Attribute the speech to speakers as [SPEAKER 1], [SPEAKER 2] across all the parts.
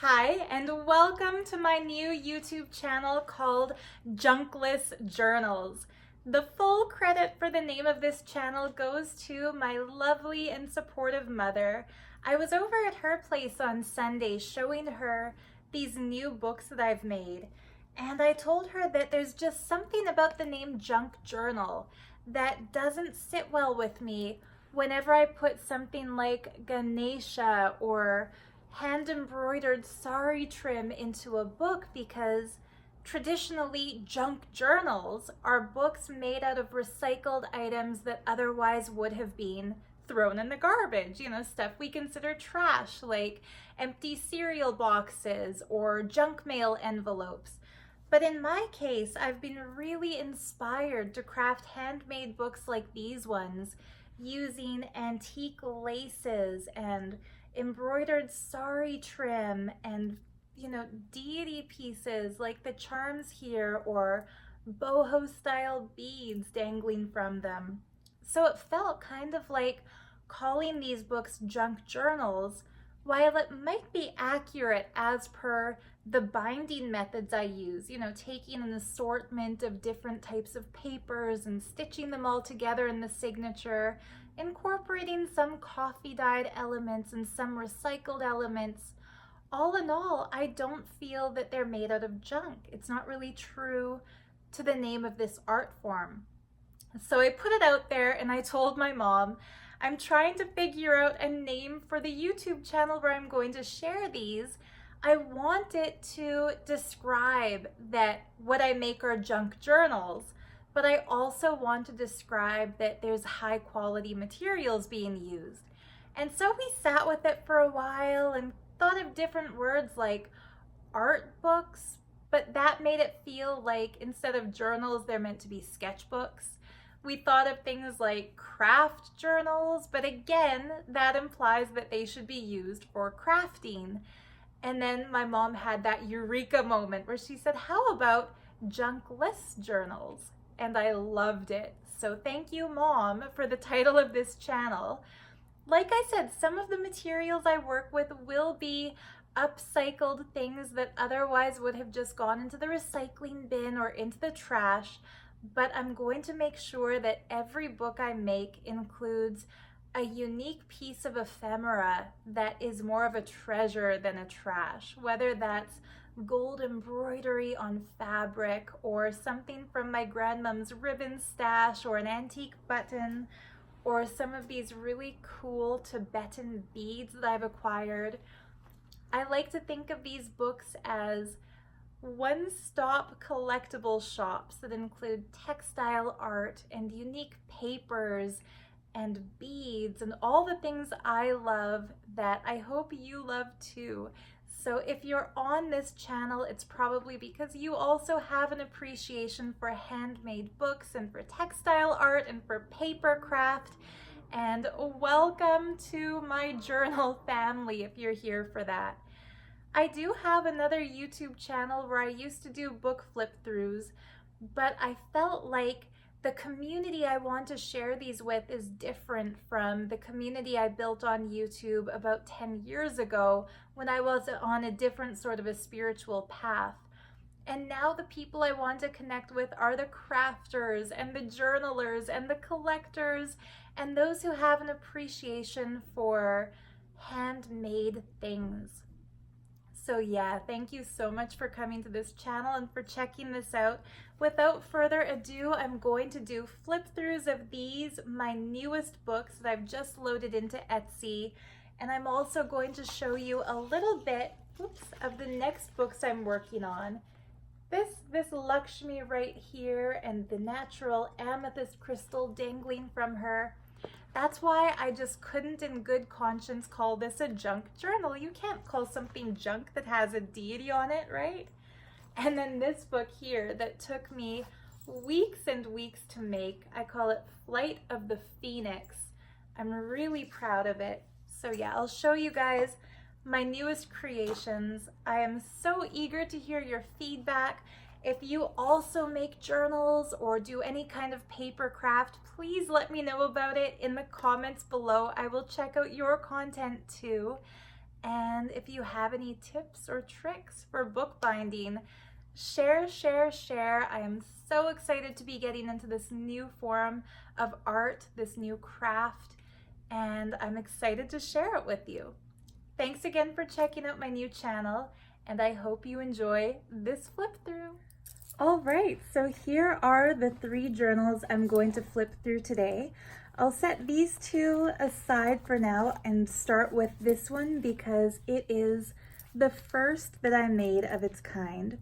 [SPEAKER 1] Hi, and welcome to my new YouTube channel called Junkless Journals. The full credit for the name of this channel goes to my lovely and supportive mother. I was over at her place on Sunday showing her these new books that I've made, and I told her that there's just something about the name Junk Journal that doesn't sit well with me whenever I put something like Ganesha or hand-embroidered sari trim into a book, because traditionally junk journals are books made out of recycled items that otherwise would have been thrown in the garbage, stuff we consider trash, like empty cereal boxes or junk mail envelopes. But in my case, I've been really inspired to craft handmade books like these ones using antique laces and embroidered sari trim and deity pieces like the charms here, or boho style beads dangling from them. So it felt kind of like calling these books junk journals, while it might be accurate as per the binding methods I use, taking an assortment of different types of papers and stitching them all together in the signature, incorporating some coffee dyed elements and some recycled elements. All in all, I don't feel that they're made out of junk. It's not really true to the name of this art form. So I put it out there and I told my mom, I'm trying to figure out a name for the YouTube channel where I'm going to share these. I want it to describe that what I make are junk journals, but I also want to describe that there's high quality materials being used. And so we sat with it for a while and thought of different words like art books, but that made it feel like instead of journals, they're meant to be sketchbooks. We thought of things like craft journals, but again, that implies that they should be used for crafting. And then my mom had that eureka moment where she said, how about junkless journals? And I loved it. So thank you, Mom, for the title of this channel. Like I said, some of the materials I work with will be upcycled things that otherwise would have just gone into the recycling bin or into the trash, but I'm going to make sure that every book I make includes a unique piece of ephemera that is more of a treasure than a trash, whether that's gold embroidery on fabric or something from my grandmom's ribbon stash or an antique button or some of these really cool Tibetan beads that I've acquired. I like to think of these books as one-stop collectible shops that include textile art and unique papers and beads and all the things I love that I hope you love too. So if you're on this channel, it's probably because you also have an appreciation for handmade books and for textile art and for paper craft. And welcome to my journal family if you're here for that. I do have another YouTube channel where I used to do book flip-throughs, but I felt like the community I want to share these with is different from the community I built on YouTube about 10 years ago when I was on a different sort of a spiritual path. And now the people I want to connect with are the crafters and the journalers and the collectors and those who have an appreciation for handmade things. So yeah, thank you so much for coming to this channel and for checking this out. Without further ado, I'm going to do flip-throughs of these, my newest books that I've just loaded into Etsy. And I'm also going to show you a little bit, of the next books I'm working on. This Lakshmi right here and the natural amethyst crystal dangling from her. That's why I just couldn't in good conscience call this a junk journal. You can't call something junk that has a deity on it, right? And then this book here that took me weeks and weeks to make, I call it Flight of the Phoenix. I'm really proud of it. So yeah, I'll show you guys my newest creations. I am so eager to hear your feedback. If you also make journals or do any kind of paper craft, please let me know about it in the comments below. I will check out your content too. And if you have any tips or tricks for bookbinding, share, share, share. I am so excited to be getting into this new form of art, this new craft, and I'm excited to share it with you. Thanks again for checking out my new channel, and I hope you enjoy this flip through. All right, so here are the 3 journals I'm going to flip through today. I'll set these 2 aside for now and start with this one because it is the first that I made of its kind.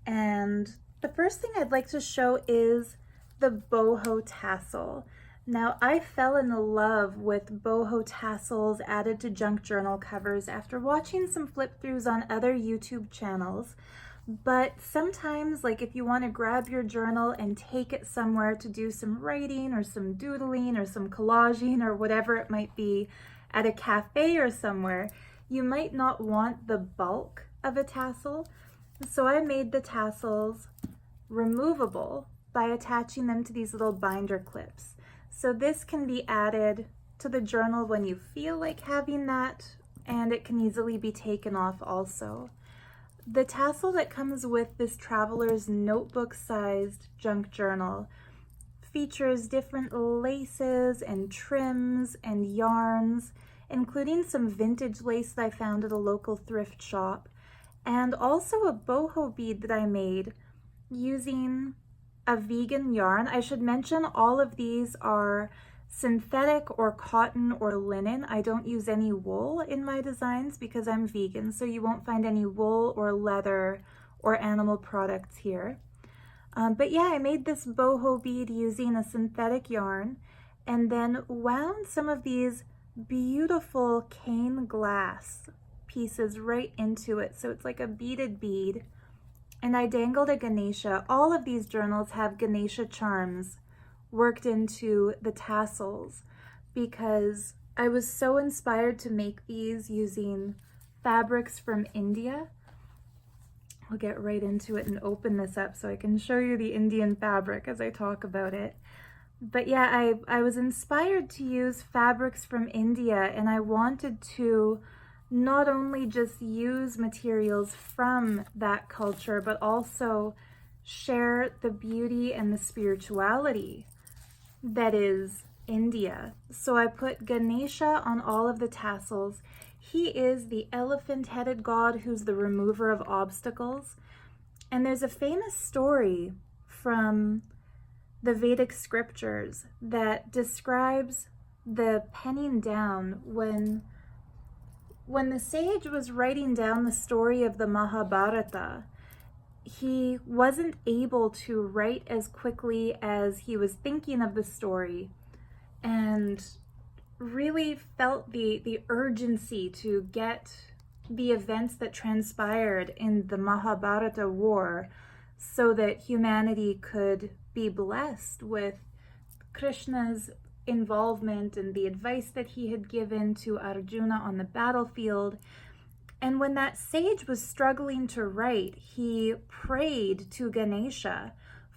[SPEAKER 1] And the first thing I'd like to show is the boho tassel. Now, I fell in love with boho tassels added to junk journal covers after watching some flip throughs on other YouTube channels. But sometimes, like if you want to grab your journal and take it somewhere to do some writing or some doodling or some collaging or whatever it might be at a cafe or somewhere, you might not want the bulk of a tassel. So I made the tassels removable by attaching them to these little binder clips. So this can be added to the journal when you feel like having that, and it can easily be taken off also. The tassel that comes with this traveler's notebook-sized junk journal features different laces and trims and yarns, including some vintage lace that I found at a local thrift shop, and also a boho bead that I made using a vegan yarn. I should mention all of these are synthetic or cotton or linen. I don't use any wool in my designs because I'm vegan, so you won't find any wool or leather or animal products here. But yeah, I made this boho bead using a synthetic yarn and then wound some of these beautiful cane glass pieces right into it. So it's like a beaded bead. And I dangled a Ganesha. All of these journals have Ganesha charms worked into the tassels because I was so inspired to make these using fabrics from India. I'll get right into it and open this up so I can show you the Indian fabric as I talk about it. But yeah, I was inspired to use fabrics from India, and I wanted to not only just use materials from that culture, but also share the beauty and the spirituality that is India. So I put Ganesha on all of the tassels. He is the elephant-headed god who's the remover of obstacles. And there's a famous story from the Vedic scriptures that describes the penning down when the sage was writing down the story of the Mahabharata. He wasn't able to write as quickly as he was thinking of the story and really felt the urgency to get the events that transpired in the Mahabharata war so that humanity could be blessed with Krishna's involvement and the advice that he had given to Arjuna on the battlefield. And when that sage was struggling to write, he prayed to Ganesha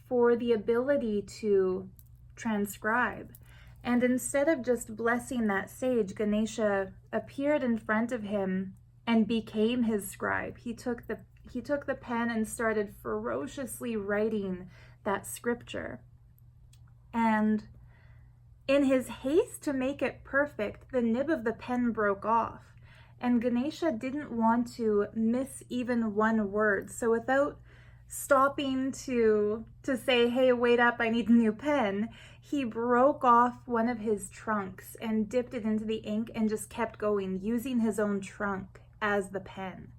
[SPEAKER 1] for the ability to transcribe. And instead of just blessing that sage, Ganesha appeared in front of him and became his scribe. He took the pen and started ferociously writing that scripture. And in his haste to make it perfect, the nib of the pen broke off. And Ganesha didn't want to miss even one word. So without stopping to say, hey, wait up, I need a new pen, he broke off one of his trunks and dipped it into the ink and just kept going, using his own trunk as the pen.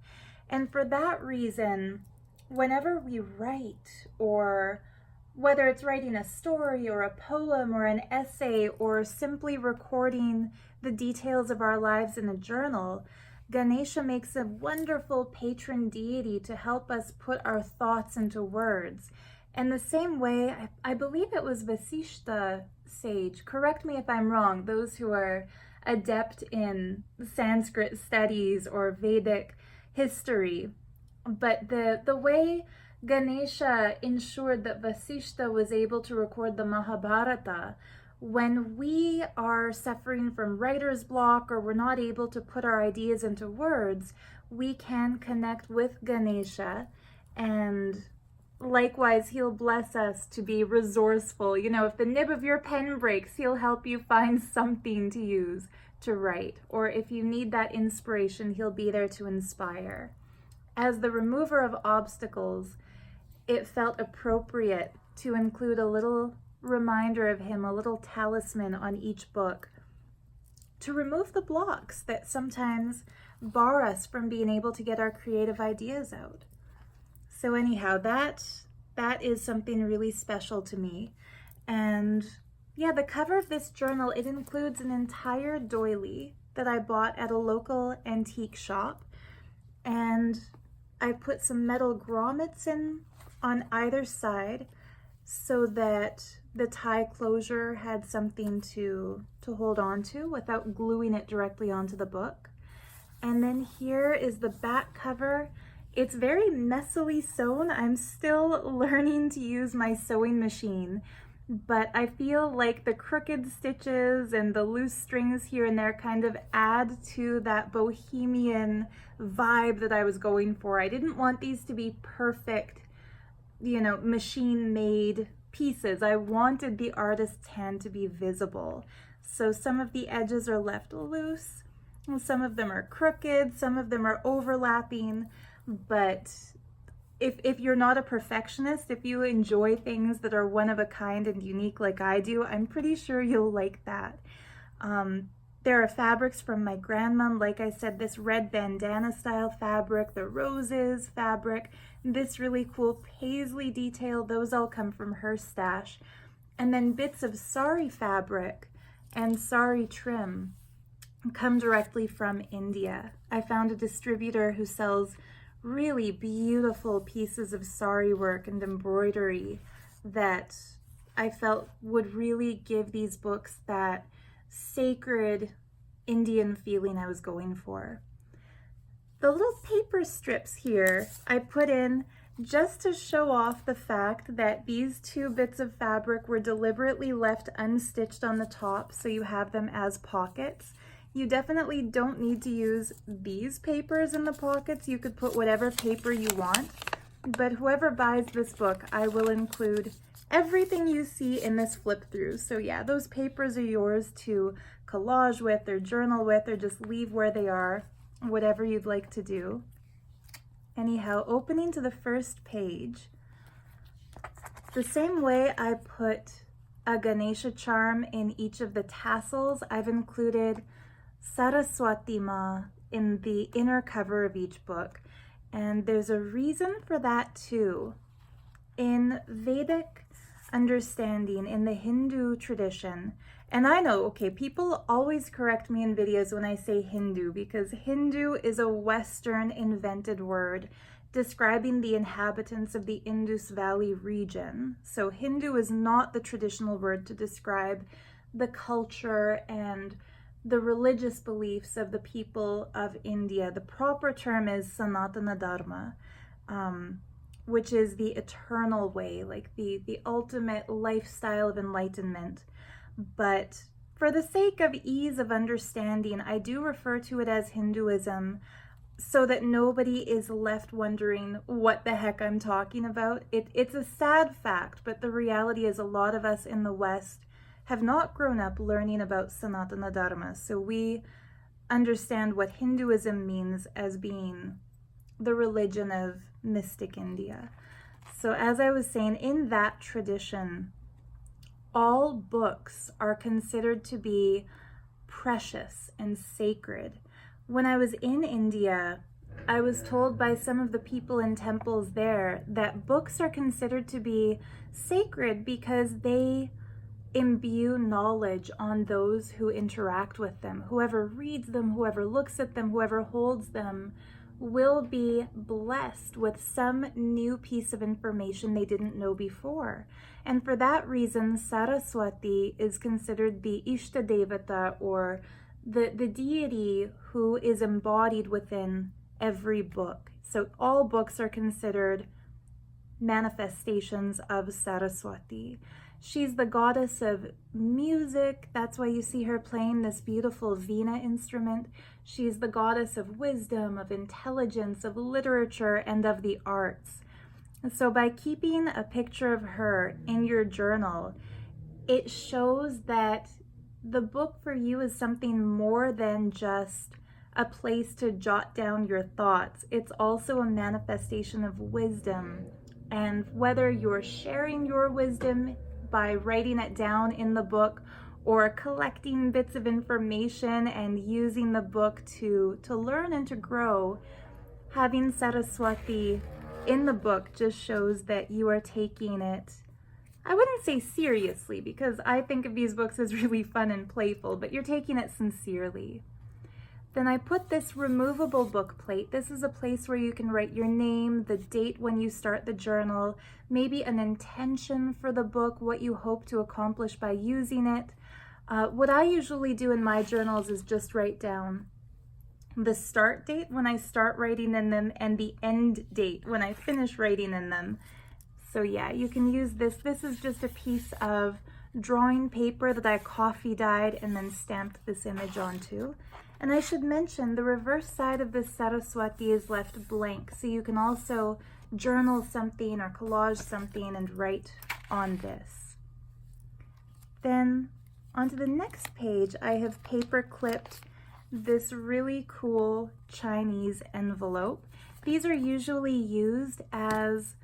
[SPEAKER 1] And for that reason, whenever we write, or whether it's writing a story or a poem or an essay or simply recording the details of our lives in a journal, Ganesha makes a wonderful patron deity to help us put our thoughts into words. And the same way, I believe it was Vasishta sage, correct me if I'm wrong, those who are adept in Sanskrit studies or Vedic history, but the way Ganesha ensured that Vasishta was able to record the Mahabharata When we are suffering from writer's block or we're not able to put our ideas into words, we can connect with Ganesha, and likewise, he'll bless us to be resourceful. You know, if the nib of your pen breaks, he'll help you find something to use to write. Or if you need that inspiration, he'll be there to inspire. As the remover of obstacles, it felt appropriate to include a little reminder of him, a little talisman on each book, to remove the blocks that sometimes bar us from being able to get our creative ideas out. So anyhow, that is something really special to me. And yeah, the cover of this journal, it includes an entire doily that I bought at a local antique shop. And I put some metal grommets in on either side so that the tie closure had something to hold on to without gluing it directly onto the book. And then here is the back cover. It's very messily sewn. I'm still learning to use my sewing machine, but I feel like the crooked stitches and the loose strings here and there kind of add to that bohemian vibe that I was going for. I didn't want these to be perfect, you know, machine-made pieces. I wanted the artist's hand to be visible. So some of the edges are left loose, some of them are crooked, some of them are overlapping. But if you're not a perfectionist, if you enjoy things that are one of a kind and unique like I do, I'm pretty sure you'll like that. There are fabrics from my grandmom, like I said, this red bandana style fabric, the roses fabric, this really cool paisley detail, those all come from her stash. And then bits of sari fabric and sari trim come directly from India. I found a distributor who sells really beautiful pieces of sari work and embroidery that I felt would really give these books that sacred Indian feeling I was going for. The little paper strips here I put in just to show off the fact that these two bits of fabric were deliberately left unstitched on the top, so you have them as pockets. You definitely don't need to use these papers in the pockets. You could put whatever paper you want, but whoever buys this book, I will include everything you see in this flip through. So yeah, those papers are yours to collage with or journal with, or just leave where they are, whatever you'd like to do. Anyhow, opening to the first page, the same way I put a Ganesha charm in each of the tassels, I've included Saraswathi Ma in the inner cover of each book. And there's a reason for that too. In Vedic understanding, in the Hindu tradition, and I know, okay, people always correct me in videos when I say Hindu, because Hindu is a Western invented word describing the inhabitants of the Indus Valley region. So Hindu is not the traditional word to describe the culture and the religious beliefs of the people of India. The proper term is Sanatana Dharma, which is the eternal way, like the ultimate lifestyle of enlightenment. But for the sake of ease of understanding, I do refer to it as Hinduism so that nobody is left wondering what the heck I'm talking about. It's a sad fact, but the reality is a lot of us in the West have not grown up learning about Sanatana Dharma, so we understand what Hinduism means as being the religion of mystic India. So as I was saying, in that tradition, all books are considered to be precious and sacred. When I was in India, I was told by some of the people in temples there that books are considered to be sacred because they imbue knowledge on those who interact with them. Whoever reads them, whoever looks at them, whoever holds them will be blessed with some new piece of information they didn't know before. And for that reason, Saraswati is considered the Ishta Devata, or the deity who is embodied within every book. So all books are considered manifestations of Saraswati. She's the goddess of music. That's why you see her playing this beautiful Veena instrument. She's the goddess of wisdom, of intelligence, of literature, and of the arts. So by keeping a picture of her in your journal, it shows that the book for you is something more than just a place to jot down your thoughts. It's also a manifestation of wisdom. And whether you're sharing your wisdom by writing it down in the book or collecting bits of information and using the book to learn and to grow, having Saraswathi in the book just shows that you are taking it, I wouldn't say seriously, because I think of these books as really fun and playful, but you're taking it sincerely. Then I put this removable book plate. This is a place where you can write your name, the date when you start the journal, maybe an intention for the book, what you hope to accomplish by using it. What I usually do in my journals is just write down the start date when I start writing in them and the end date when I finish writing in them. So yeah, you can use this. This is just a piece of drawing paper that I coffee dyed and then stamped this image onto. And I should mention the reverse side of this Saraswathi is left blank, so you can also journal something or collage something and write on this. Then onto the next page, I have paper clipped this really cool Chinese envelope. These are usually used as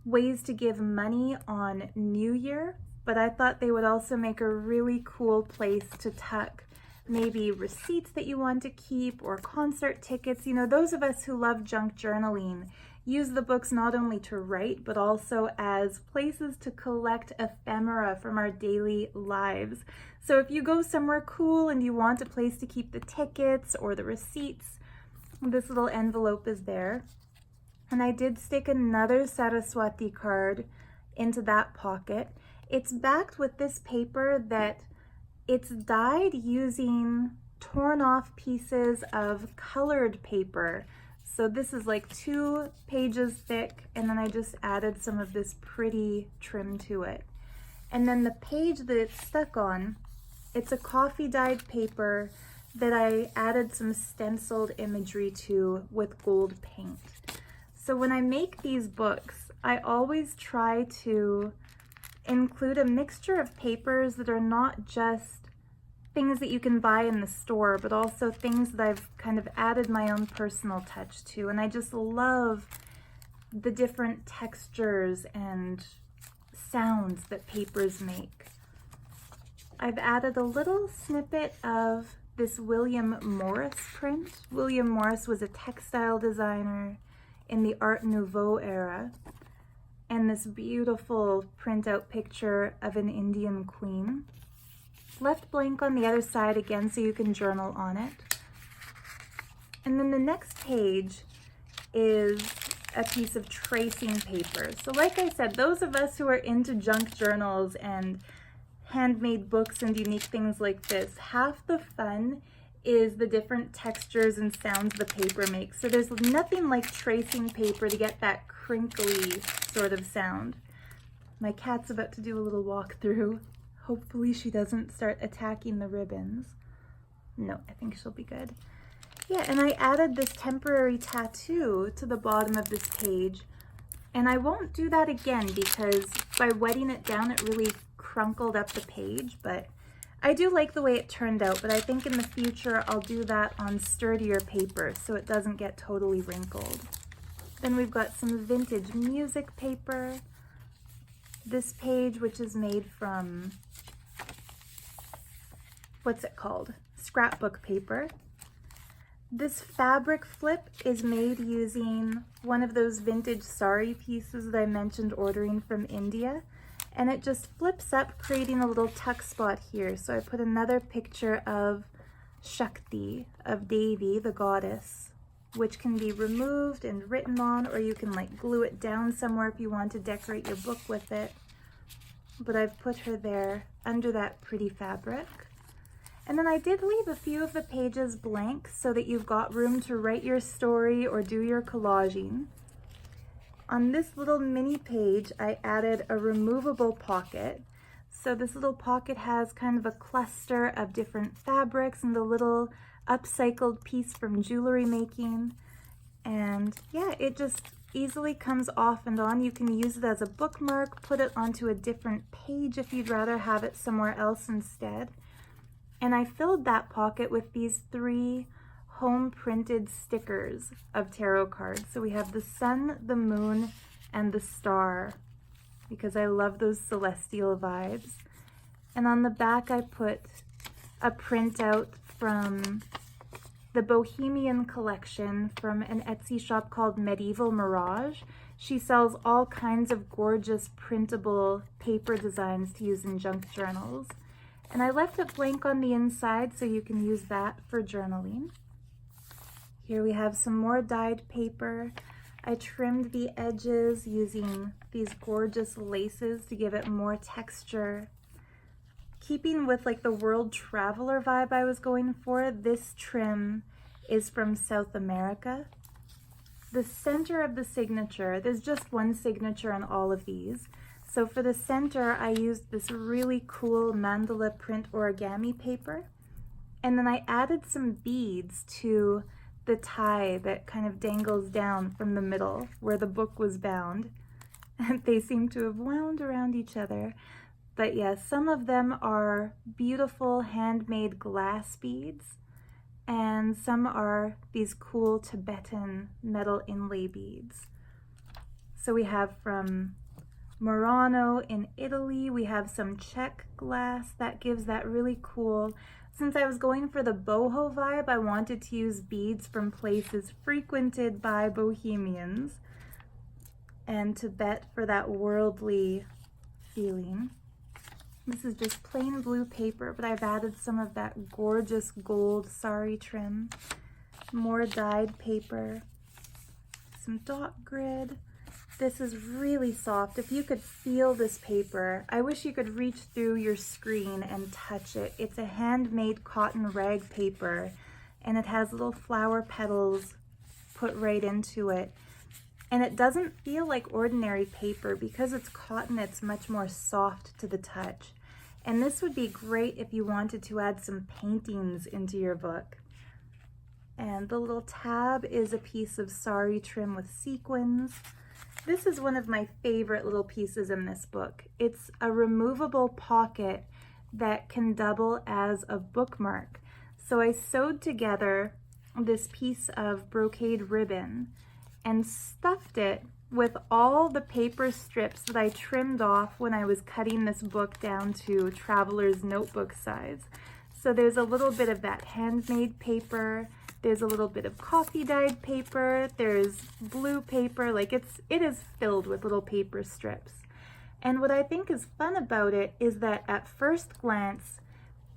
[SPEAKER 1] ways to give money on New Year, but I thought they would also make a really cool place to tuck maybe receipts that you want to keep or concert tickets. You know, those of us who love junk journaling use the books not only to write, but also as places to collect ephemera from our daily lives. So if you go somewhere cool and you want a place to keep the tickets or the receipts, this little envelope is there. And I did stick another Saraswathi card into that pocket. It's backed with this paper that it's dyed using torn off pieces of colored paper. So this is like 2 pages thick, and then I just added some of this pretty trim to it. And then the page that it's stuck on, it's a coffee dyed paper that I added some stenciled imagery to with gold paint. So when I make these books, I always try to include a mixture of papers that are not just things that you can buy in the store, but also things that I've kind of added my own personal touch to. And I just love the different textures and sounds that papers make. I've added a little snippet of this William Morris print. William Morris was a textile designer in the Art Nouveau era, and this beautiful printout picture of an Indian queen. Left blank on the other side again so you can journal on it. And then the next page is a piece of tracing paper. So like I said, those of us who are into junk journals and handmade books and unique things like this, half the fun is the different textures and sounds the paper makes. So there's nothing like tracing paper to get that crinkly sort of sound. My cat's about to do a little walk through. Hopefully she doesn't start attacking the ribbons. No, I think she'll be good. Yeah, and I added this temporary tattoo to the bottom of this page. And I won't do that again because by wetting it down, it really crunkled up the page. But I do like the way it turned out, but I think in the future I'll do that on sturdier paper so it doesn't get totally wrinkled. Then we've got some vintage music paper. This page, which is made from, what's it called? Scrapbook paper. This fabric flip is made using one of those vintage sari pieces that I mentioned ordering from India. And it just flips up, creating a little tuck spot here. So I put another picture of Shakti, of Devi, the goddess, which can be removed and written on, or you can like glue it down somewhere if you want to decorate your book with it. But I've put her there under that pretty fabric. And then I did leave a few of the pages blank so that you've got room to write your story or do your collaging. On this little mini page, I added a removable pocket. So this little pocket has kind of a cluster of different fabrics and the little upcycled piece from jewelry making. And yeah, it just easily comes off and on. You can use it as a bookmark, put it onto a different page if you'd rather have it somewhere else instead. And I filled that pocket with these 3 home printed stickers of tarot cards. So we have the sun, the moon, and the star, because I love those celestial vibes. And on the back I put a printout from the Bohemian collection from an Etsy shop called Medieval Mirage. She sells all kinds of gorgeous printable paper designs to use in junk journals. And I left it blank on the inside so you can use that for journaling. Here we have some more dyed paper. I trimmed the edges using these gorgeous laces to give it more texture. Keeping with like the world traveler vibe I was going for, this trim is from South America. The center of the signature, there's just one signature on all of these. So for the center, I used this really cool mandala print origami paper. And then I added some beads to the tie that kind of dangles down from the middle where the book was bound. And they seem to have wound around each other. But yeah, some of them are beautiful handmade glass beads, and some are these cool Tibetan metal inlay beads. So we have from Murano in Italy, we have some Czech glass that gives that really cool. Since I was going for the boho vibe, I wanted to use beads from places frequented by Bohemians, and Tibet for that worldly feeling. This is just plain blue paper, but I've added some of that gorgeous gold sari trim, more dyed paper, some dot grid. This is really soft. If you could feel this paper, I wish you could reach through your screen and touch it. It's a handmade cotton rag paper, and it has little flower petals put right into it. And it doesn't feel like ordinary paper. Because it's cotton, it's much more soft to the touch. And this would be great if you wanted to add some paintings into your book. And the little tab is a piece of sari trim with sequins. This is one of my favorite little pieces in this book. It's a removable pocket that can double as a bookmark. So I sewed together this piece of brocade ribbon and stuffed it with all the paper strips that I trimmed off when I was cutting this book down to traveler's notebook size. So there's a little bit of that handmade paper, there's a little bit of coffee dyed paper, there's blue paper, like it is filled with little paper strips. And what I think is fun about it is that at first glance,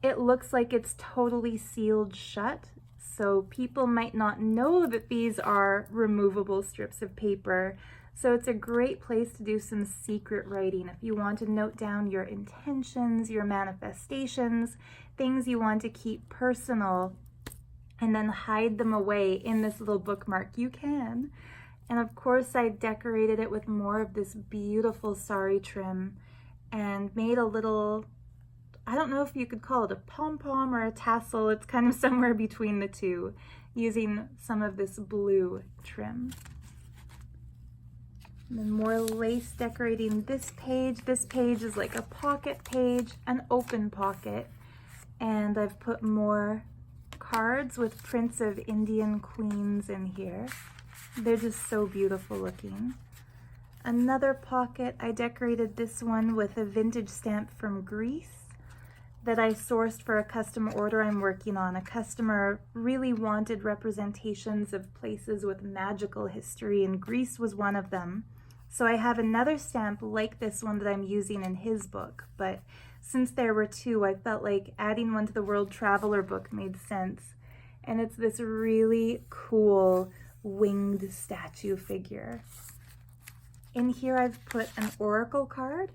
[SPEAKER 1] it looks like it's totally sealed shut. So people might not know that these are removable strips of paper. So it's a great place to do some secret writing if you want to note down your intentions, your manifestations, things you want to keep personal, and then hide them away in this little bookmark. You can. And of course I decorated it with more of this beautiful sari trim and made a little, I don't know if you could call it a pom-pom or a tassel, it's kind of somewhere between the two, using some of this blue trim. And then more lace decorating this page. This page is like a pocket page, an open pocket. And I've put more cards with prints of Indian queens in here. They're just so beautiful looking. Another pocket, I decorated this one with a vintage stamp from Greece that I sourced for a custom order I'm working on. A customer really wanted representations of places with magical history, and Greece was one of them. So I have another stamp like this one that I'm using in his book, but since there were two, I felt like adding one to the World Traveler book made sense. And it's this really cool winged statue figure. In here I've put an oracle card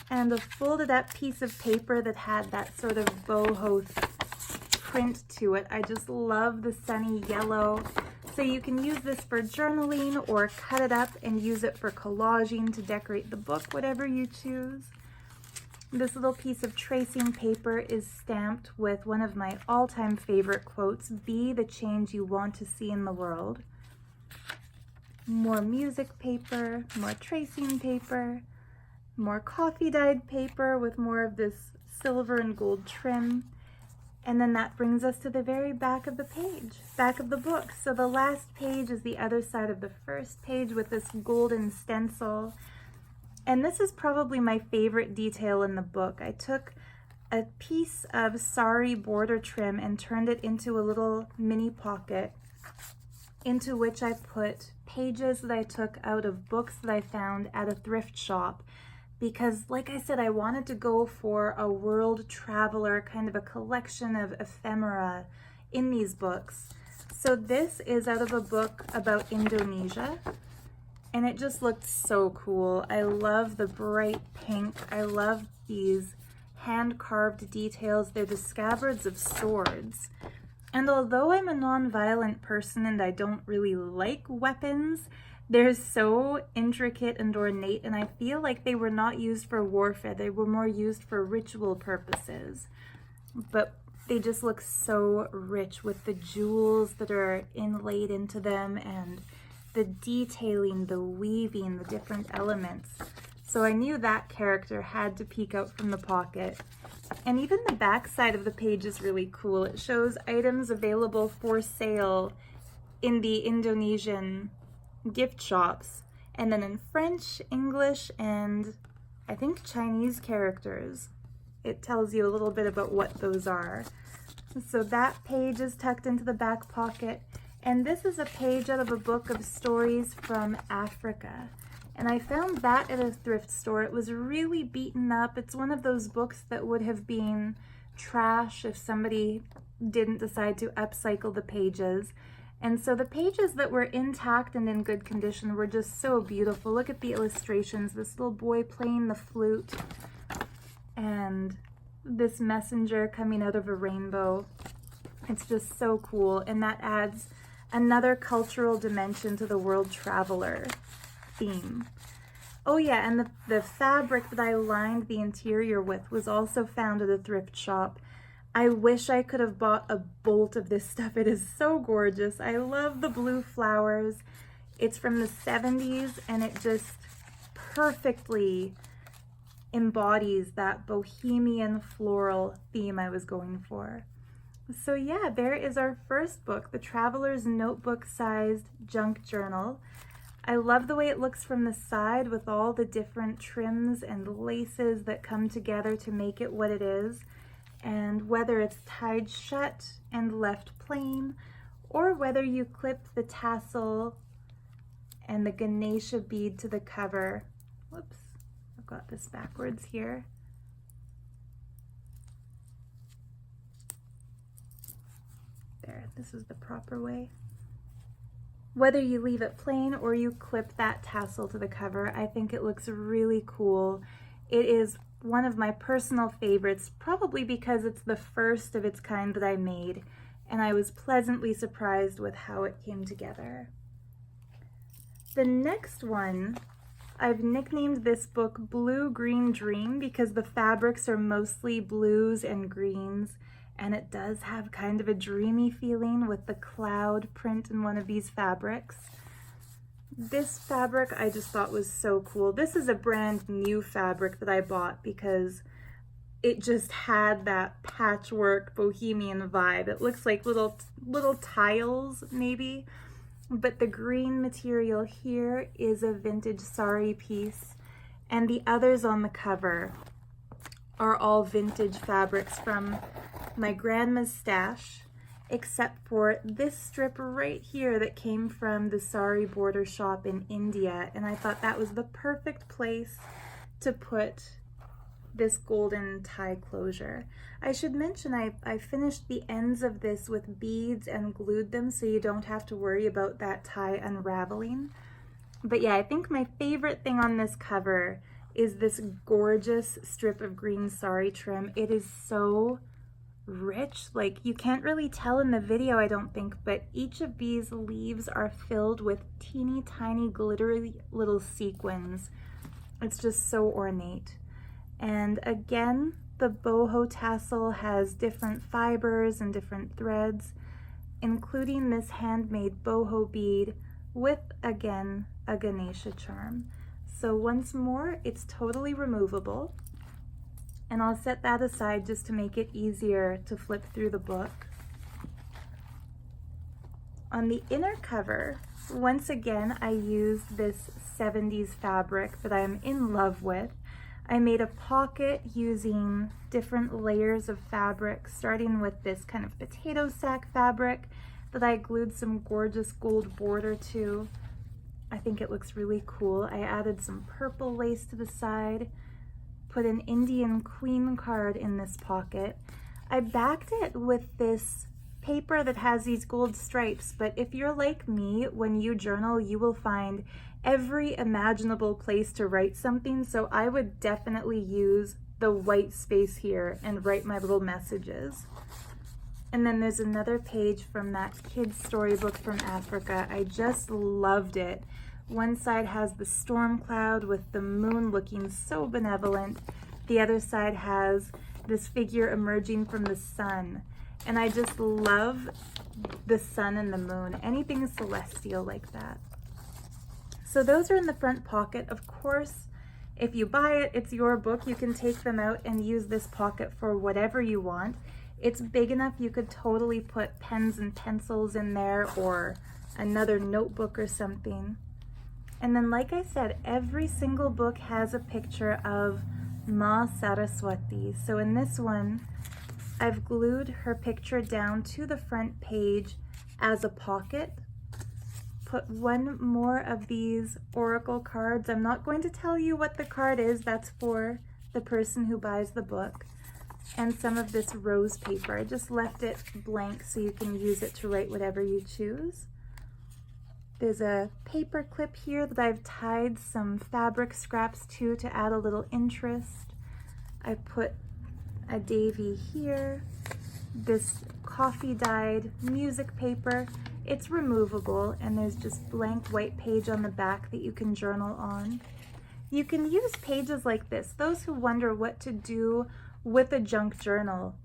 [SPEAKER 1] and a folded up piece of paper that had that sort of boho print to it. I just love the sunny yellow. So you can use this for journaling or cut it up and use it for collaging to decorate the book, whatever you choose. This little piece of tracing paper is stamped with one of my all-time favorite quotes, "Be the change you want to see in the world." More music paper, more tracing paper, more coffee-dyed paper with more of this silver and gold trim. And then that brings us to the very back of the page, back of the book. So the last page is the other side of the first page with this golden stencil. And this is probably my favorite detail in the book. I took a piece of sari border trim and turned it into a little mini pocket into which I put pages that I took out of books that I found at a thrift shop. Because, like I said, I wanted to go for a world traveler, kind of a collection of ephemera in these books. So this is out of a book about Indonesia, and it just looked so cool. I love the bright pink. I love these hand-carved details. They're the scabbards of swords. And although I'm a non-violent person and I don't really like weapons, they're so intricate and ornate, and I feel like they were not used for warfare. They were more used for ritual purposes. But they just look so rich with the jewels that are inlaid into them and the detailing, the weaving, the different elements. So I knew that character had to peek out from the pocket. And even the back side of the page is really cool. It shows items available for sale in the Indonesian gift shops, and then in French, English, and I think Chinese characters. It tells you a little bit about what those are. So that page is tucked into the back pocket, and this is a page out of a book of stories from Africa. And I found that at a thrift store. It was really beaten up. It's one of those books that would have been trash if somebody didn't decide to upcycle the pages. And so the pages that were intact and in good condition were just so beautiful. Look at the illustrations. This little boy playing the flute and this messenger coming out of a rainbow. It's just so cool. And that adds another cultural dimension to the world traveler theme. Oh yeah, and the fabric that I lined the interior with was also found at a thrift shop. I wish I could have bought a bolt of this stuff. It is so gorgeous. I love the blue flowers. It's from the 70s, and it just perfectly embodies that bohemian floral theme I was going for. So yeah, there is our first book, the Traveler's Notebook-sized junk journal. I love the way it looks from the side with all the different trims and laces that come together to make it what it is. And whether it's tied shut and left plain, or whether you clip the tassel and the Ganesha bead to the cover. Whoops, I've got this backwards here. There, this is the proper way. Whether you leave it plain or you clip that tassel to the cover, I think it looks really cool. It is one of my personal favorites, probably because it's the first of its kind that I made, and I was pleasantly surprised with how it came together. The next one, I've nicknamed this book Blue Green Dream because the fabrics are mostly blues and greens, and it does have kind of a dreamy feeling with the cloud print in one of these fabrics. This fabric I just thought was so cool. This is a brand new fabric that I bought because it just had that patchwork bohemian vibe. It looks like little tiles maybe, but the green material here is a vintage sari piece, and the others on the cover are all vintage fabrics from my grandma's stash, except for this strip right here that came from the sari border shop in India, and I thought that was the perfect place to put this golden tie closure. I should mention I finished the ends of this with beads and glued them so you don't have to worry about that tie unraveling. But yeah, I think my favorite thing on this cover is this gorgeous strip of green sari trim. It is so rich, like you can't really tell in the video I don't think, but each of these leaves are filled with teeny tiny glittery little sequins. It's just so ornate. And again, the boho tassel has different fibers and different threads, including this handmade boho bead with, again, a Ganesha charm. So once more, it's totally removable. And I'll set that aside just to make it easier to flip through the book. On the inner cover, once again, I used this 70s fabric that I'm in love with. I made a pocket using different layers of fabric, starting with this kind of potato sack fabric that I glued some gorgeous gold border to. I think it looks really cool. I added some purple lace to the side, put an Indian Queen card in this pocket. I backed it with this paper that has these gold stripes, but if you're like me, when you journal, you will find every imaginable place to write something, so I would definitely use the white space here and write my little messages. And then there's another page from that kid's storybook from Africa. I just loved it. One side has the storm cloud with the moon looking so benevolent. The other side has this figure emerging from the sun. And I just love the sun and the moon, anything celestial like that. So those are in the front pocket. Of course, if you buy it, it's your book. You can take them out and use this pocket for whatever you want. It's big enough you could totally put pens and pencils in there or another notebook or something. And then, like I said, every single book has a picture of Ma Saraswathi. So in this one, I've glued her picture down to the front page as a pocket. Put one more of these oracle cards. I'm not going to tell you what the card is. That's for the person who buys the book. And some of this rose paper. I just left it blank so you can use it to write whatever you choose. There's a paper clip here that I've tied some fabric scraps to add a little interest. I put a Davy here, this coffee dyed music paper. It's removable, and there's just blank white page on the back that you can journal on. You can use pages like this. Those who wonder what to do with a junk journal,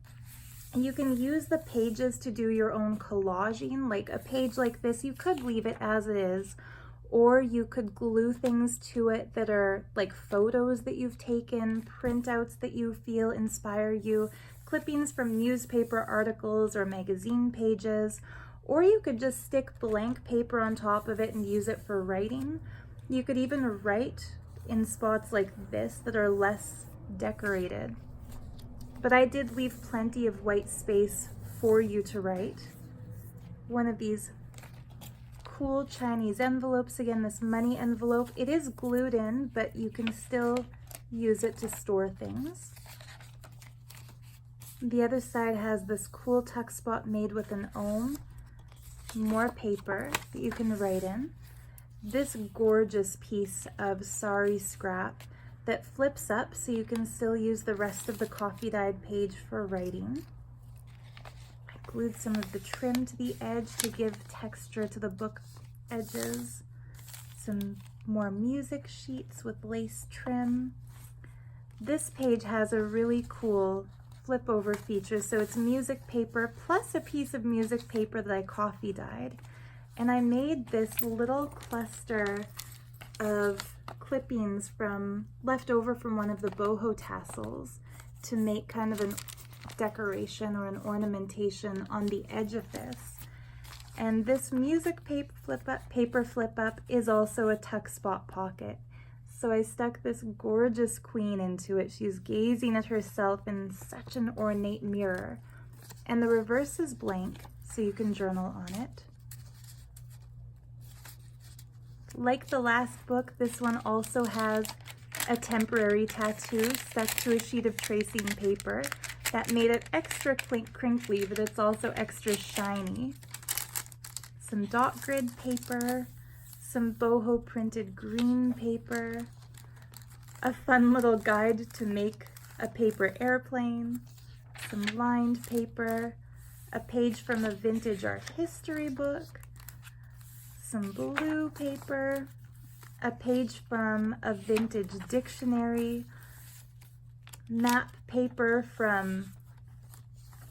[SPEAKER 1] you can use the pages to do your own collaging. Like a page like this, you could leave it as it is, or you could glue things to it that are like photos that you've taken, printouts that you feel inspire you, clippings from newspaper articles or magazine pages, or you could just stick blank paper on top of it and use it for writing. You could even write in spots like this that are less decorated. But I did leave plenty of white space for you to write. One of these cool Chinese envelopes, again, this money envelope. It is glued in, but you can still use it to store things. The other side has this cool tuck spot made with an ohm, more paper that you can write in. This gorgeous piece of sari scrap that flips up so you can still use the rest of the coffee dyed page for writing. I glued some of the trim to the edge to give texture to the book edges. Some more music sheets with lace trim. This page has a really cool flip over feature. So it's music paper plus a piece of music paper that I coffee dyed. And I made this little cluster of clippings left over from one of the boho tassels to make kind of a decoration or an ornamentation on the edge of this. And this music paper flip up is also a tuck spot pocket. So I stuck this gorgeous queen into it. She's gazing at herself in such an ornate mirror. And the reverse is blank, so you can journal on it. Like the last book, this one also has a temporary tattoo stuck to a sheet of tracing paper that made it extra crinkly, but it's also extra shiny. Some dot grid paper, some boho printed green paper, a fun little guide to make a paper airplane, some lined paper, a page from a vintage art history book, some blue paper, a page from a vintage dictionary, map paper from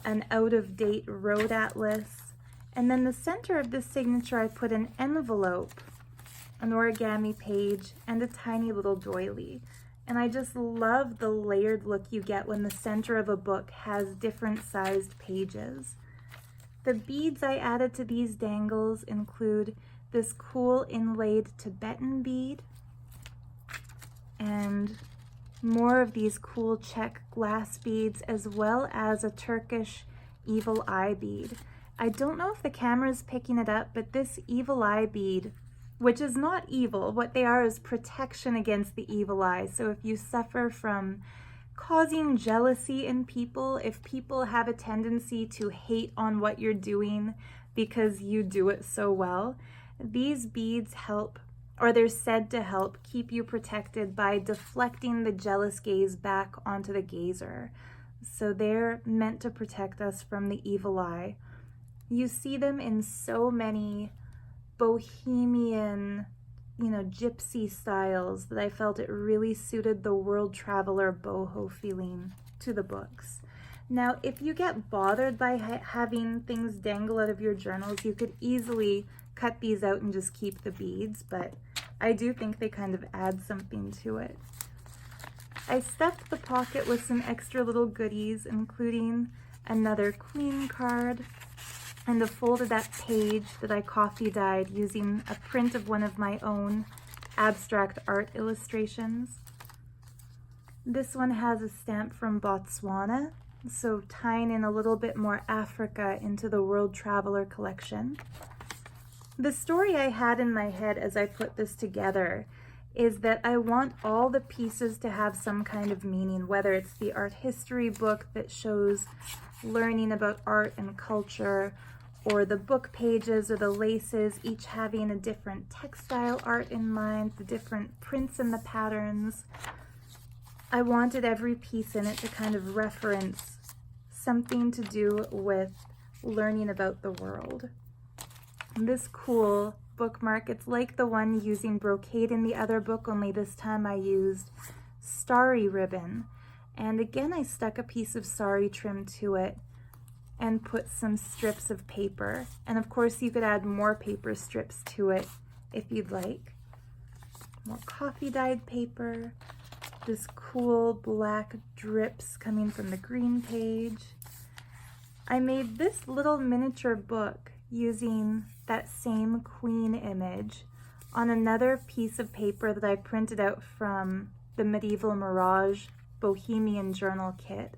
[SPEAKER 1] an out-of-date road atlas. And then the center of this signature, I put an envelope, an origami page, and a tiny little doily. And I just love the layered look you get when the center of a book has different sized pages. The beads I added to these dangles include this cool inlaid Tibetan bead and more of these cool Czech glass beads, as well as a Turkish evil eye bead. I don't know if the camera is picking it up, but this evil eye bead, which is not evil, what they are is protection against the evil eye. So if you suffer from causing jealousy in people, if people have a tendency to hate on what you're doing because you do it so well, these beads help, or they're said to help, keep you protected by deflecting the jealous gaze back onto the gazer. So they're meant to protect us from the evil eye. You see them in so many bohemian, gypsy styles that I felt it really suited the world traveler boho feeling to the books. Now, if you get bothered by having things dangle out of your journals, you could easily cut these out and just keep the beads, but I do think they kind of add something to it. I stuffed the pocket with some extra little goodies, including another Queen card and a folded up page that I coffee dyed using a print of one of my own abstract art illustrations. This one has a stamp from Botswana, so tying in a little bit more Africa into the World Traveler collection. The story I had in my head as I put this together is that I want all the pieces to have some kind of meaning, whether it's the art history book that shows learning about art and culture, or the book pages or the laces, each having a different textile art in mind, the different prints and the patterns. I wanted every piece in it to kind of reference something to do with learning about the world. And this cool bookmark, it's like the one using brocade in the other book, only this time I used starry ribbon. And again, I stuck a piece of sari trim to it and put some strips of paper. And of course you could add more paper strips to it if you'd like. More coffee dyed paper, this cool black drips coming from the green page. I made this little miniature book using that same Queen image on another piece of paper that I printed out from the Medieval Mirage Bohemian Journal kit.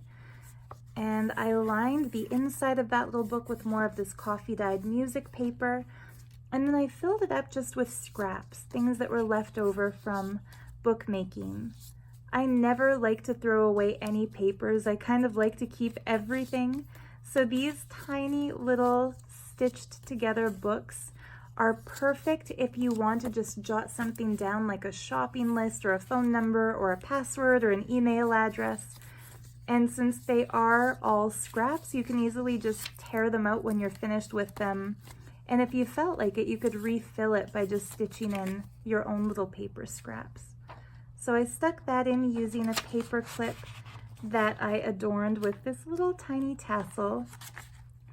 [SPEAKER 1] And I lined the inside of that little book with more of this coffee dyed music paper, and then I filled it up just with scraps, things that were left over from bookmaking. I never like to throw away any papers. I kind of like to keep everything. So these tiny little stitched together books are perfect if you want to just jot something down, like a shopping list or a phone number or a password or an email address. And since they are all scraps, you can easily just tear them out when you're finished with them. And if you felt like it, you could refill it by just stitching in your own little paper scraps. So I stuck that in using a paper clip that I adorned with this little tiny tassel,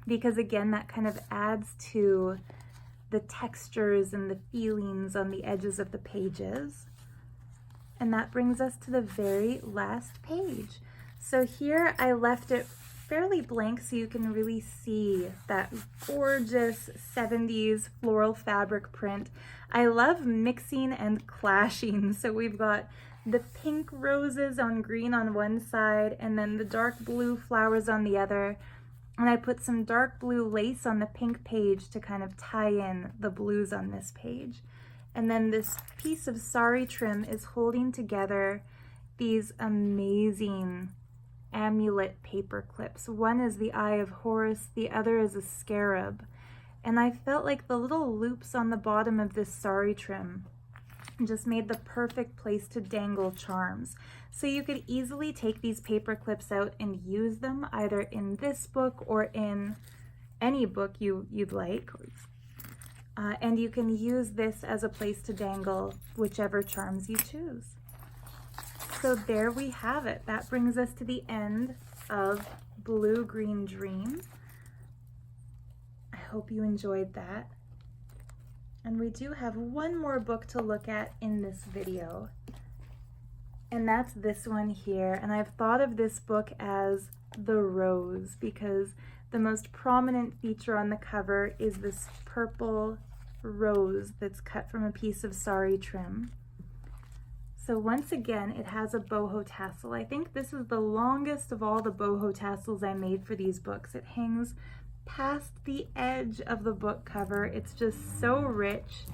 [SPEAKER 1] because again, that kind of adds to the textures and the feelings on the edges of the pages. And that brings us to the very last page. So here I left it fairly blank so you can really see that gorgeous 70s floral fabric print. I love mixing and clashing. So we've got the pink roses on green on one side and then the dark blue flowers on the other. And I put some dark blue lace on the pink page to kind of tie in the blues on this page. And then this piece of sari trim is holding together these amazing amulet paper clips. One is the Eye of Horus, the other is a scarab. And I felt like the little loops on the bottom of this sari trim just made the perfect place to dangle charms. So you could easily take these paper clips out and use them either in this book or in any book you'd like. And you can use this as a place to dangle whichever charms you choose. So there we have it. That brings us to the end of Blue Green Dream. I hope you enjoyed that. And we do have one more book to look at in this video. And that's this one here. And I've thought of this book as the rose because the most prominent feature on the cover is this purple rose that's cut from a piece of sari trim. So once again, it has a boho tassel. I think this is the longest of all the boho tassels I made for these books. It hangs past the edge of the book cover. It's just so rich,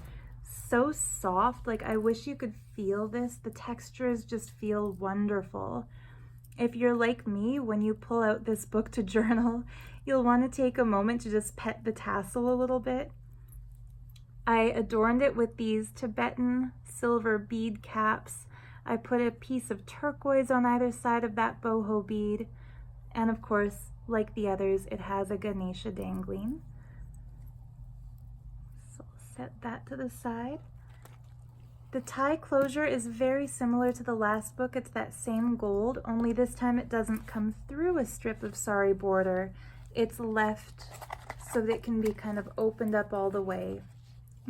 [SPEAKER 1] so soft. Like, I wish you could feel this. The textures just feel wonderful. If you're like me, when you pull out this book to journal, you'll want to take a moment to just pet the tassel a little bit. I adorned it with these Tibetan silver bead caps. I put a piece of turquoise on either side of that boho bead. And of course, like the others, it has a Ganesha dangling. So I'll set that to the side. The tie closure is very similar to the last book. It's that same gold, only this time it doesn't come through a strip of sari border. It's left so that it can be kind of opened up all the way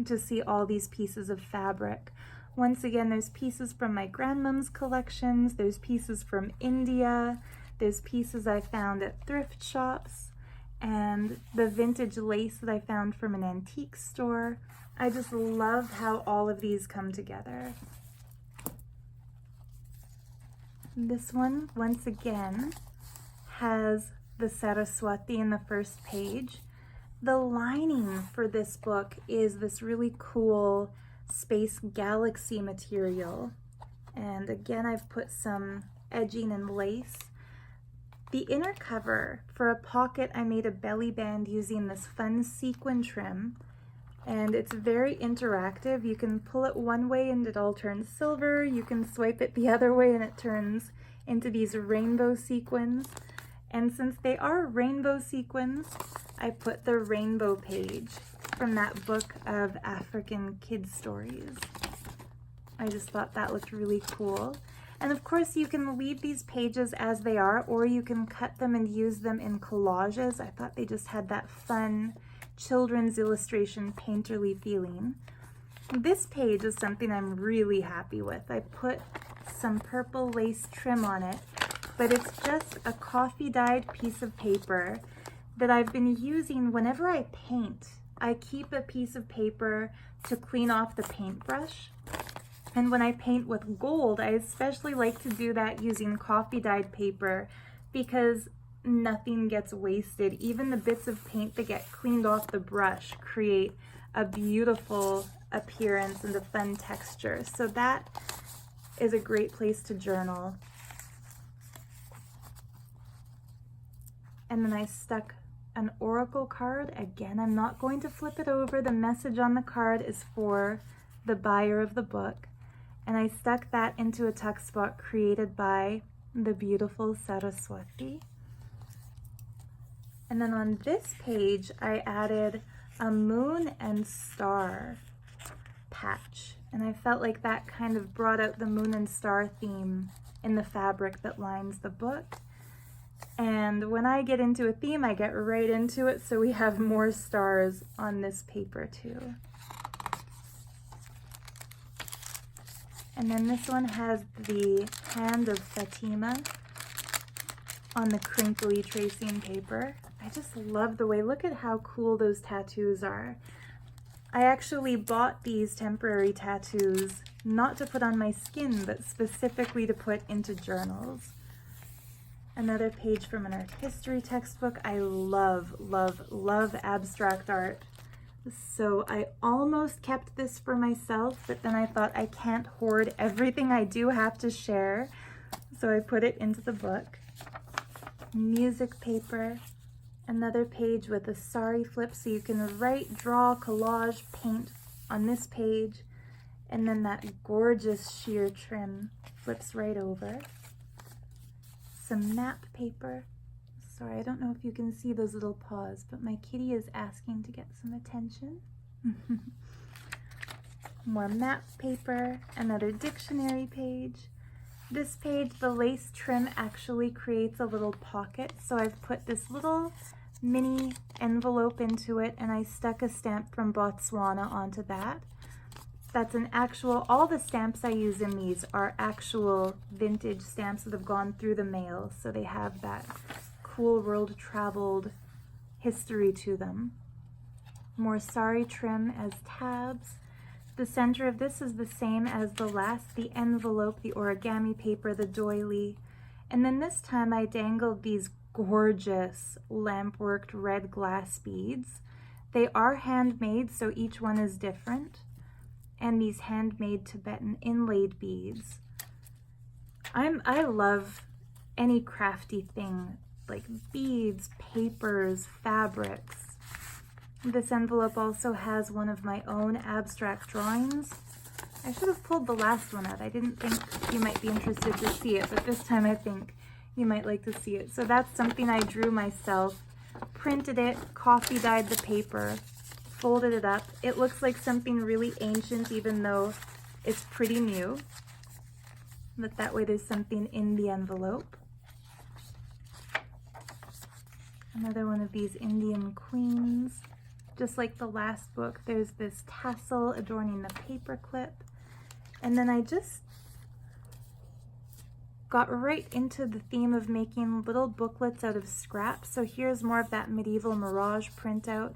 [SPEAKER 1] to see all these pieces of fabric. Once again, there's pieces from my grandmom's collections, there's pieces from India, there's pieces I found at thrift shops, and the vintage lace that I found from an antique store. I just love how all of these come together. This one, once again, has the Saraswathi in the first page. The lining for this book is this really cool space galaxy material. And again, I've put some edging and lace. The inner cover, for a pocket, I made a belly band using this fun sequin trim. And it's very interactive. You can pull it one way and it all turns silver. You can swipe it the other way and it turns into these rainbow sequins. And since they are rainbow sequins, I put the rainbow page from that book of African kids stories. I just thought that looked really cool. And of course you can leave these pages as they are, or you can cut them and use them in collages. I thought they just had that fun children's illustration painterly feeling. This page is something I'm really happy with. I put some purple lace trim on it, but it's just a coffee dyed piece of paper that I've been using whenever I paint. I keep a piece of paper to clean off the paintbrush. And when I paint with gold, I especially like to do that using coffee dyed paper because nothing gets wasted. Even the bits of paint that get cleaned off the brush create a beautiful appearance and a fun texture. So that is a great place to journal. And then I stuck an oracle card. Again, I'm not going to flip it over. The message on the card is for the buyer of the book. And I stuck that into a tuck spot created by the beautiful Saraswathi. And then on this page, I added a moon and star patch. And I felt like that kind of brought out the moon and star theme in the fabric that lines the book. And when I get into a theme, I get right into it, so we have more stars on this paper too. And then this one has the hand of Fatima on the crinkly tracing paper. I just love the way, look at how cool those tattoos are. I actually bought these temporary tattoos not to put on my skin, but specifically to put into journals. Another page from an art history textbook. I love, love, love abstract art. So I almost kept this for myself, but then I thought I can't hoard everything I do have to share. So I put it into the book. Music paper. Another page with a sari flip, so you can write, draw, collage, paint on this page. And then that gorgeous sheer trim flips right over. Some map paper. Sorry, I don't know if you can see those little paws, but my kitty is asking to get some attention. More map paper, another dictionary page. This page, the lace trim actually creates a little pocket, so I've put this little mini envelope into it and I stuck a stamp from Botswana onto that. That's an actual, all the stamps I use in these are actual vintage stamps that have gone through the mail, so they have that cool world traveled history to them. More sari trim as tabs. The center of this is the same as the last, the envelope, the origami paper, the doily. And then this time I dangled these gorgeous lamp-worked red glass beads. They are handmade, so each one is different. And these handmade Tibetan inlaid beads. I love any crafty thing, like beads, papers, fabrics. This envelope also has one of my own abstract drawings. I should have pulled the last one out. I didn't think you might be interested to see it, but this time I think you might like to see it. So that's something I drew myself, printed it, coffee dyed the paper, folded it up. It looks like something really ancient even though it's pretty new. But that way there's something in the envelope. Another one of these Indian queens. Just like the last book, there's this tassel adorning the paper clip. And then I just got right into the theme of making little booklets out of scraps. So here's more of that medieval mirage printout.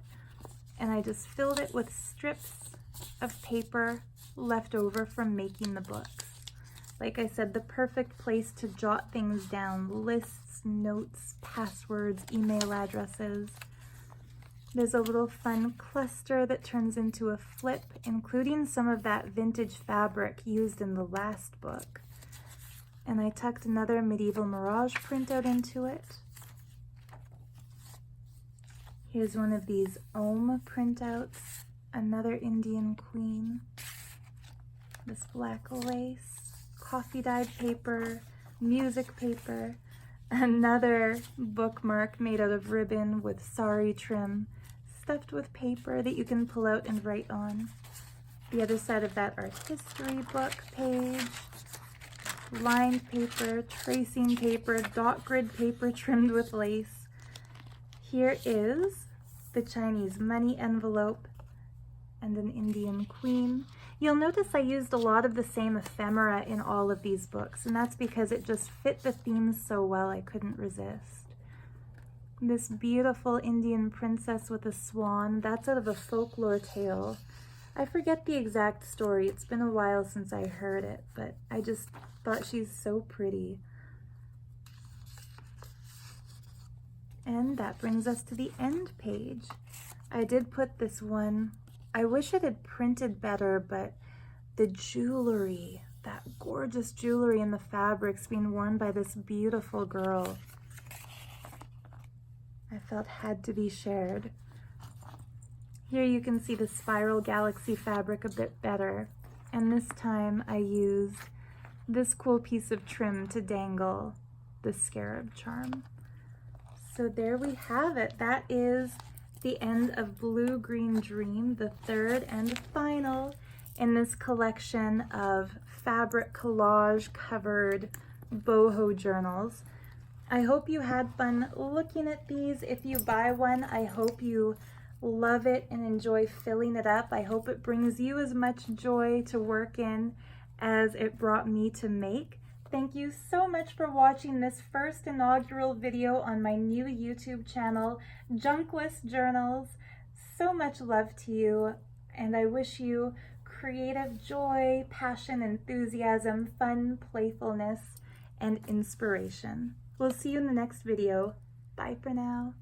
[SPEAKER 1] And I just filled it with strips of paper left over from making the books. Like I said, the perfect place to jot things down, lists, notes, passwords, email addresses. There's a little fun cluster that turns into a flip, including some of that vintage fabric used in the last book. And I tucked another medieval mirage printout into it. Here's one of these Om printouts, another Indian queen, this black lace, coffee dyed paper, music paper, another bookmark made out of ribbon with sari trim, stuffed with paper that you can pull out and write on. The other side of that art history book page, lined paper, tracing paper, dot grid paper trimmed with lace. Here is the Chinese money envelope and an Indian queen. You'll notice I used a lot of the same ephemera in all of these books, and that's because it just fit the themes so well I couldn't resist. This beautiful Indian princess with a swan, that's out of a folklore tale. I forget the exact story, it's been a while since I heard it, but I just thought she's so pretty. And that brings us to the end page. I did put this one, I wish it had printed better, but the jewelry, that gorgeous jewelry in the fabrics being worn by this beautiful girl, I felt had to be shared. Here you can see the spiral galaxy fabric a bit better, and this time I used this cool piece of trim to dangle the scarab charm. So there we have it. That is the end of Blue Green Dream, the third and final in this collection of fabric collage covered boho journals. I hope you had fun looking at these. If you buy one, I hope you love it and enjoy filling it up. I hope it brings you as much joy to work in as it brought me to make. Thank you so much for watching this first inaugural video on my new YouTube channel, Junkless Journals. So much love to you, and I wish you creative joy, passion, enthusiasm, fun, playfulness, and inspiration. We'll see you in the next video. Bye for now.